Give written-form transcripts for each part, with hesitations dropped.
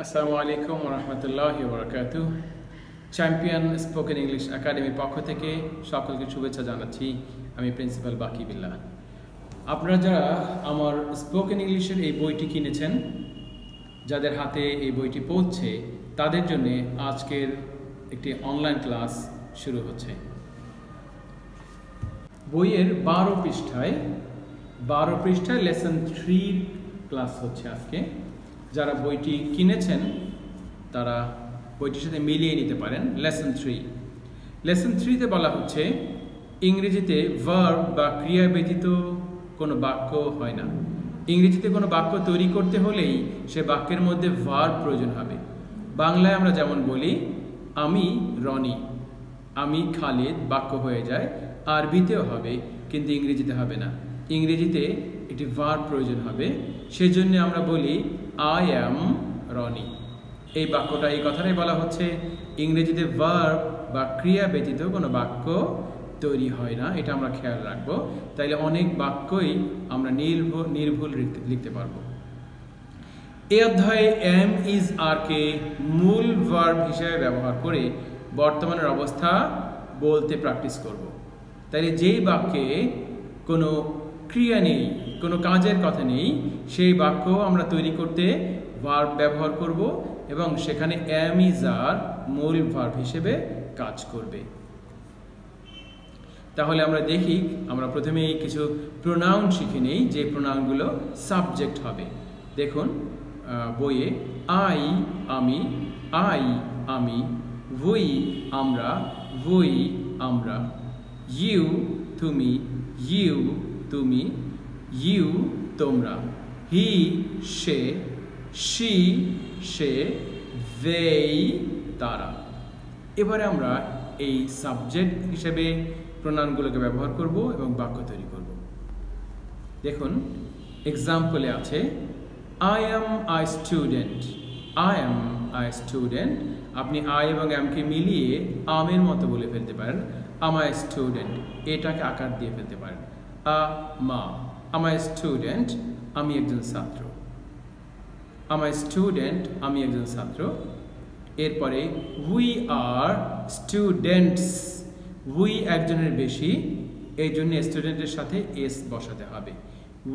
আসসালামু আলাইকুম ওয়া রাহমাতুল্লাহি ওয়া বারাকাতুহু। চ্যাম্পিয়ন স্পোকেন ইংলিশ একাডেমির পক্ষ থেকে সকলকে শুভেচ্ছা জানাচ্ছি। আমি প্রিন্সিপাল বাকি বিল্লাহ। আপনারা যারা আমার স্পোকেন ইংলিশের এই বইটি কিনেছেন, যাদের হাতে এই বইটি পৌঁছছে, তাদের জন্য আজকের একটি অনলাইন ক্লাস শুরু হচ্ছে। বইয়ের 12 পৃষ্ঠায় লেসন 3 ক্লাস হচ্ছে আজকে। যারা বইটি কিনেছেন তারা বইটির সাথে মিলিয়ে নিতে পারেন। লেসন 3তে বলা হচ্ছে ইংরেজিতে ভার্ব বা ক্রিয়া ব্যতীত কোনো বাক্য হয় না। ইংরেজিতে কোনো বাক্য তৈরি করতে হলেই সে বাক্যের মধ্যে ভার্ব প্রয়োজন হবে। বাংলায় আমরা যেমন বলি আমি রনি, আমি খালিদ বাক্য হয়ে যায়, আরবিতেও হবে, কিন্তু ইংরেজিতে হবে না। ইংরেজিতে একটি ভার্ব প্রয়োজন হবে, সেজন্য আমরা বলি আই অ্যাম রনি। এই বাক্যটা, এই কথাটাই বলা হচ্ছে ইংরেজিতে ভার্ব বা ক্রিয়া ব্যতীত কোনো বাক্য তৈরি হয় না। এটা আমরা খেয়াল রাখবো, তাইলে অনেক বাক্যই আমরা নির্ভুল লিখতে পারবো। এই অধ্যায়ে এম ইজ আর কে মূল ভার্ব হিসেবে ব্যবহার করে বর্তমানের অবস্থা বলতে প্র্যাকটিস করব। তাইলে যেই বাক্যে কোনো ক্রিয়া নেই, কোনো কাজের কথা নেই, সেই বাক্য আমরা তৈরি করতে ভার্ব ব্যবহার করব এবং সেখানে এম ইজ আর মূল ভার্ব হিসেবে কাজ করবে। তাহলে আমরা দেখি, আমরা প্রথমেই কিছু প্রোনাউন শিখে নেই, যে প্রোনাউনগুলো সাবজেক্ট হবে। দেখুন বইয়ে আই আমি, আই আমি, উই আমরা, উই আমরা, ইউ তুমি, ইউ তুমি, ইউ তোমরা, হি সে, শি সে, দেই তারা। এবারে আমরা এই সাবজেক্ট হিসেবে প্রোনাউনগুলোকে ব্যবহার করব এবং বাক্য তৈরি করব। দেখুন এক্সাম্পলে আছে I am a student, I am a student. আপনি আই এবং অ্যামকে মিলিয়ে আমের মতো বলে ফেলতে পারেন আমার স্টুডেন্ট, এটাকে আকার দিয়ে ফেলতে পারেন আ মা। আমার স্টুডেন্ট আমি একজন ছাত্র, আমার স্টুডেন্ট আমি একজন ছাত্র। এরপরে উই আর স্টুডেন্টস, উই একজনের বেশি, এই জন্য স্টুডেন্টের সাথে এস বসাতে হবে।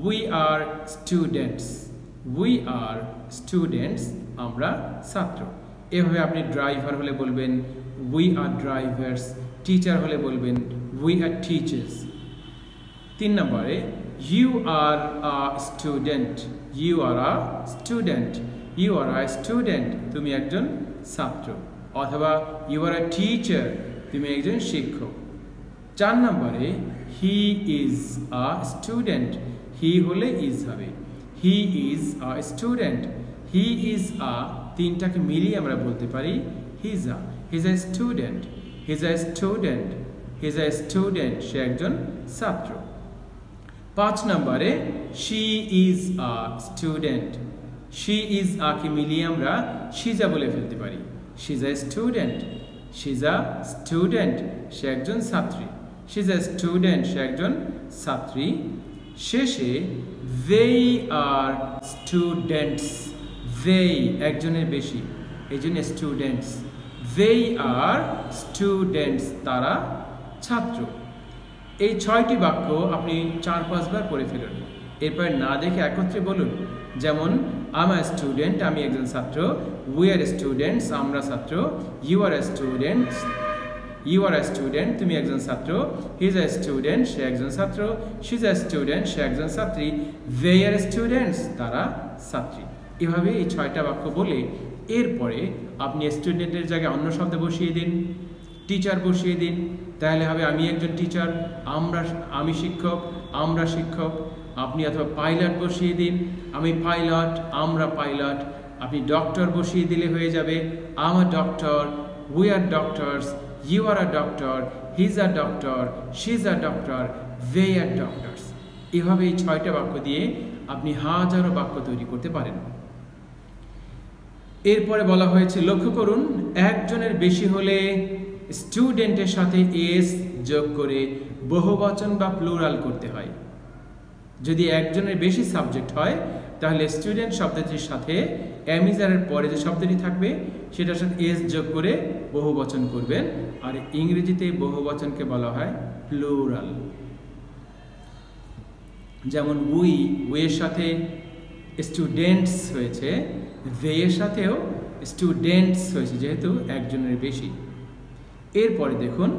We are students, we are students আমরা ছাত্র। এভাবে আপনি ড্রাইভার হলে বলবেন উই আর ড্রাইভার্স, টিচার হলে বলবেন উই আর টিচার্স। 3 নম্বরে you are a student, you are a student, you are a student তুমি একজন ছাত্র, অথবা ইউ আর আ টিচার তুমি একজন শিক্ষক। 4 নম্বরে হি ইজ আ স্টুডেন্ট, হি হলে ইজ হবে, he is a student, he is a তিনটাকে মিলিয়ে আমরা বলতে পারি he's a, he's a student, he's a student, he's a student সে একজন ছাত্র। 5 নম্বরে she is a student, she is a কে মিলিয়ে আমরা শিজা বলে ফেলতে পারি, she's a student, she's a student সে একজন ছাত্রী, শিজ আ স্টুডেন্ট সে একজন ছাত্রী। শেষে they আর স্টুডেন্টস, they একজনের বেশি, এই জন্য স্টুডেন্টস, they আর স্টুডেন্টস তারা ছাত্র। এই 6টি বাক্য আপনি 4-5 বার পড়ে ফেলুন, এরপর না দেখে একত্রে বলুন। যেমন আমি স্টুডেন্ট আমি একজন ছাত্র, উই আর স্টুডেন্টস আমরা ছাত্র, you are students, you are student তুমি একজন ছাত্র, হিজ আ স্টুডেন্ট সে একজন ছাত্র, শিজ আ স্টুডেন্ট সে একজন ছাত্রী, দে আর স্টুডেন্টস তারা ছাত্রী। এভাবে এই 6টা বাক্য বলে এরপরে আপনি স্টুডেন্টের জায়গায় অন্য শব্দ বসিয়ে দিন, টিচার বসিয়ে দিন, তাহলে হবে আমি একজন টিচার, আমি শিক্ষক, আমরা শিক্ষক। আপনি অথবা পাইলট বসিয়ে দিন, আমি পাইলট, আমরা পাইলট। আপনি ডক্টর বসিয়ে দিলে হয়ে যাবে আমার doctor, we are doctors, you are a doctor, he's a doctor, she's a doctor, they are doctors. এভাবে এই 6টা বাক্য দিয়ে আপনি হাজারো বাক্য তৈরি করতে পারেন। এরপরে বলা হয়েছে লক্ষ্য করুন একজনের বেশি হলে স্টুডেন্টের সাথে এস যোগ করে বহুবচন বা প্লুরাল করতে হয়। যদি একজনের বেশি সাবজেক্ট হয় তাহলে স্টুডেন্ট শব্দটির সাথে অ্যামিজারের পরে যে শব্দটি থাকবে সেটার সাথে এস যোগ করে বহুবচন করবেন। আর ইংরেজিতে বহুবচনকে বলা হয় প্লুরাল। যেমন উই এর সাথে স্টুডেন্টস হয়েছে, দে এর সাথেও স্টুডেন্টস হয়েছে যেহেতু একজনের বেশি। এরপরে দেখুন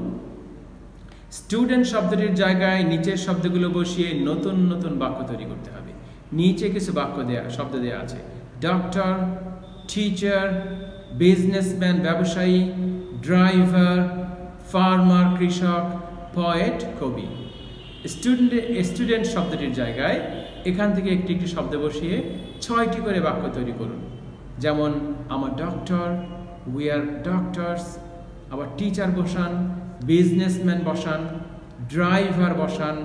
স্টুডেন্ট শব্দটির জায়গায় নিচের শব্দগুলো বসিয়ে নতুন নতুন বাক্য তৈরি করতে হবে। নিচে কিছু শব্দ দেয়া আছে, ডক্টর, টিচার, বিজনেসম্যান ব্যবসায়ী, ড্রাইভার, ফার্মার কৃষক, পয়েট কবি। স্টুডেন্ট শব্দটির জায়গায় এখান থেকে একটি একটি শব্দ বসিয়ে 6টি করে বাক্য তৈরি করুন। যেমন আমার ডক্টর, উই আর ডক্টরস, আবার টিচার বসান, বিজনেসম্যান বসান, ড্রাইভার বসান,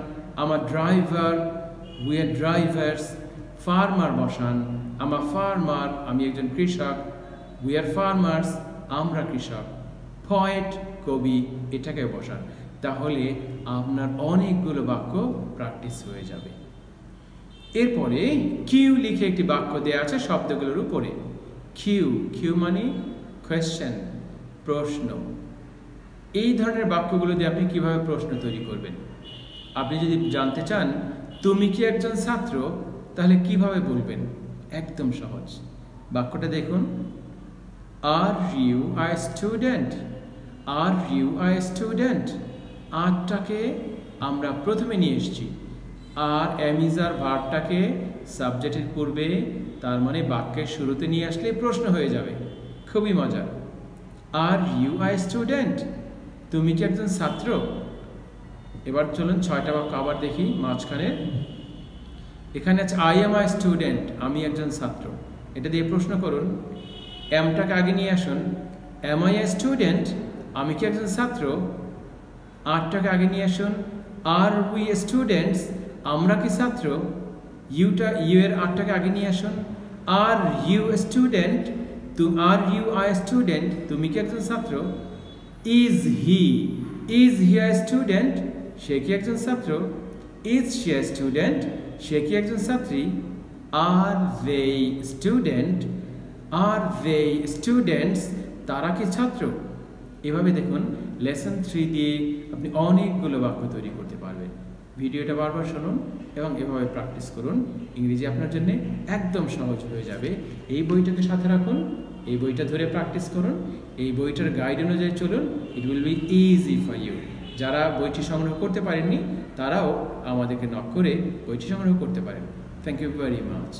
আমার driver, we are drivers, farmer বসান, আমার ফার্মার, আমি একজন কৃষক, উই আর ফার্মার্স, আমরা কৃষক, পয়েট কবি, এটাকে বসান। তাহলে আপনার অনেকগুলো বাক্য প্র্যাকটিস হয়ে যাবে। এরপরে কিউ লিখে একটি বাক্য দেয়া আছে শব্দগুলোর উপরে। কিউ মানে কোয়েশ্চেন, প্রশ্ন। এই ধরনের বাক্যগুলো দিয়ে আপনি কিভাবে প্রশ্ন তৈরি করবেন? আপনি যদি জানতে চান তুমি কি একজন ছাত্র, তাহলে কিভাবে বলবেন? একদম সহজ। বাক্যটা দেখুন, are you a student, are you a student. আরটাকে আমরা প্রথমে নিয়ে এসেছি, আর অ্যামিজার ভার্বটাকে সাবজেক্টের পূর্বে, তার মানে বাক্যের শুরুতে নিয়ে আসলে প্রশ্ন হয়ে যাবে। খুবই মজা। আর ইউ আ স্টুডেন্ট, তুমি কি একজন ছাত্র? এবার চলুন 6টা বাক্য আবার দেখি। মাঝখানে এখানে আছে আই এম আ স্টুডেন্ট, আমি একজন ছাত্র। এটা দিয়ে প্রশ্ন করুন। এমটাকে আগে নিয়ে আসুন, এম আই এ স্টুডেন্ট, আমি কি একজন ছাত্র? আরটাকে আগে নিয়ে আসুন, আর উই স্টুডেন্টস, আমরা কি ছাত্র? ইউ এর আরটাকে আগে নিয়ে আসুন, are you student, are you I student, তুমি কি একজন ছাত্র? ইজ হি আ স্টুডেন্ট, সে কি একজন ছাত্র? ইজ শি আ স্টুডেন্ট, সে কি একজন ছাত্রী? আর দে স্টুডেন্টস, তারা কি ছাত্র? এভাবে দেখুন লেসন 3 দিয়ে আপনি অনেকগুলো বাক্য তৈরি করতে পারবেন। ভিডিওটা বারবার শুনুন এবং এভাবে প্র্যাকটিস করুন। ইংরেজি আপনার জন্য একদম সহজ হয়ে যাবে। এই বইটাকে সাথে রাখুন, এই বইটা ধরে প্র্যাকটিস করুন, এই বইটার গাইড অনুযায়ী চলুন। It will be easy for you. যারা বইটি সংগ্রহ করতে পারেননি তারাও আমাদেরকে নক করে বইটি সংগ্রহ করতে পারেন। Thank you very much.